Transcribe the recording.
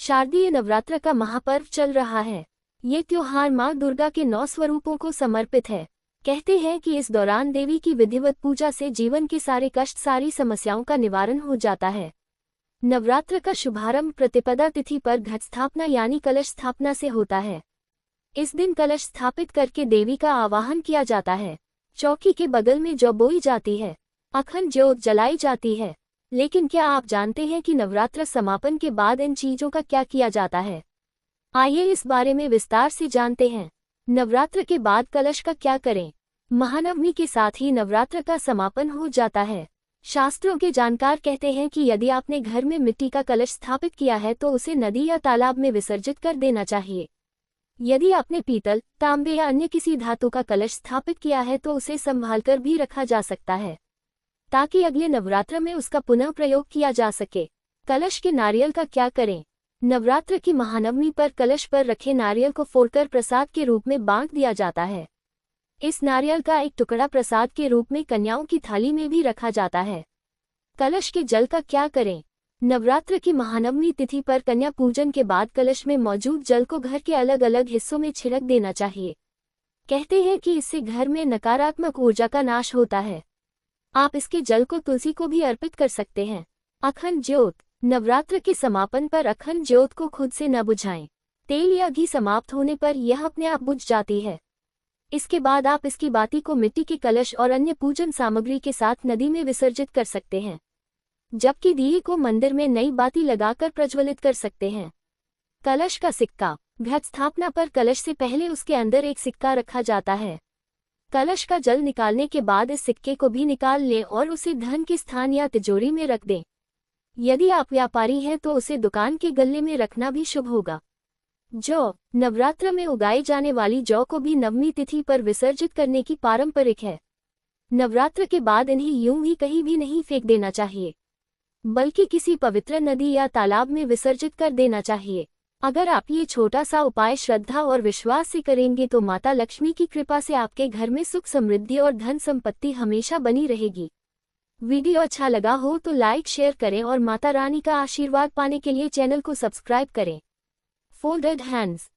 शारदीय नवरात्र का महापर्व चल रहा है। ये त्योहार माँ दुर्गा के 9 स्वरूपों को समर्पित है। कहते हैं कि इस दौरान देवी की विधिवत पूजा से जीवन के सारे कष्ट, सारी समस्याओं का निवारण हो जाता है। नवरात्र का शुभारंभ प्रतिपदा तिथि पर घट स्थापना यानी कलश स्थापना से होता है। इस दिन कलश स्थापित करके देवी का आवाहन किया जाता है। चौकी के बगल में जौ बोई जाती है, अखंड ज्योत जलाई जाती है। लेकिन क्या आप जानते हैं कि नवरात्र समापन के बाद इन चीजों का क्या किया जाता है? आइए इस बारे में विस्तार से जानते हैं। नवरात्र के बाद कलश का क्या करें? महानवमी के साथ ही नवरात्र का समापन हो जाता है। शास्त्रों के जानकार कहते हैं कि यदि आपने घर में मिट्टी का कलश स्थापित किया है तो उसे नदी या तालाब में विसर्जित कर देना चाहिए। यदि आपने पीतल, तांबे या अन्य किसी धातु का कलश स्थापित किया है तो उसे संभालकर भी रखा जा सकता है, ताकि अगले नवरात्र में उसका पुनः प्रयोग किया जा सके। कलश के नारियल का क्या करें? नवरात्र की महानवमी पर कलश पर रखे नारियल को फोड़कर प्रसाद के रूप में बांट दिया जाता है। इस नारियल का एक टुकड़ा प्रसाद के रूप में कन्याओं की थाली में भी रखा जाता है। कलश के जल का क्या करें? नवरात्र की महानवमी तिथि पर कन्या पूजन के बाद कलश में मौजूद जल को घर के अलग अलग हिस्सों में छिड़क देना चाहिए। कहते हैं कि इससे घर में नकारात्मक ऊर्जा का नाश होता है। आप इसके जल को तुलसी को भी अर्पित कर सकते हैं। अखंड ज्योत। नवरात्र के समापन पर अखंड ज्योत को खुद से न बुझाएं। तेल या घी समाप्त होने पर यह अपने आप बुझ जाती है। इसके बाद आप इसकी बाती को मिट्टी के कलश और अन्य पूजन सामग्री के साथ नदी में विसर्जित कर सकते हैं, जबकि दिए को मंदिर में नई बाती लगाकर प्रज्वलित कर सकते हैं। कलश का सिक्का। घट स्थापना पर कलश से पहले उसके अंदर एक सिक्का रखा जाता है। कलश का जल निकालने के बाद इस सिक्के को भी निकाल लें और उसे धन के स्थान या तिजोरी में रख दें। यदि आप व्यापारी हैं तो उसे दुकान के गल्ले में रखना भी शुभ होगा। जौ। नवरात्र में उगाई जाने वाली जौ को भी नवमी तिथि पर विसर्जित करने की पारंपरिक है। नवरात्र के बाद इन्हें यूं ही कहीं भी नहीं फेंक देना चाहिए, बल्कि किसी पवित्र नदी या तालाब में विसर्जित कर देना चाहिए। अगर आप ये छोटा सा उपाय श्रद्धा और विश्वास से करेंगे तो माता लक्ष्मी की कृपा से आपके घर में सुख, समृद्धि और धन संपत्ति हमेशा बनी रहेगी। वीडियो अच्छा लगा हो तो लाइक शेयर करें और माता रानी का आशीर्वाद पाने के लिए चैनल को सब्सक्राइब करें। Folded hands.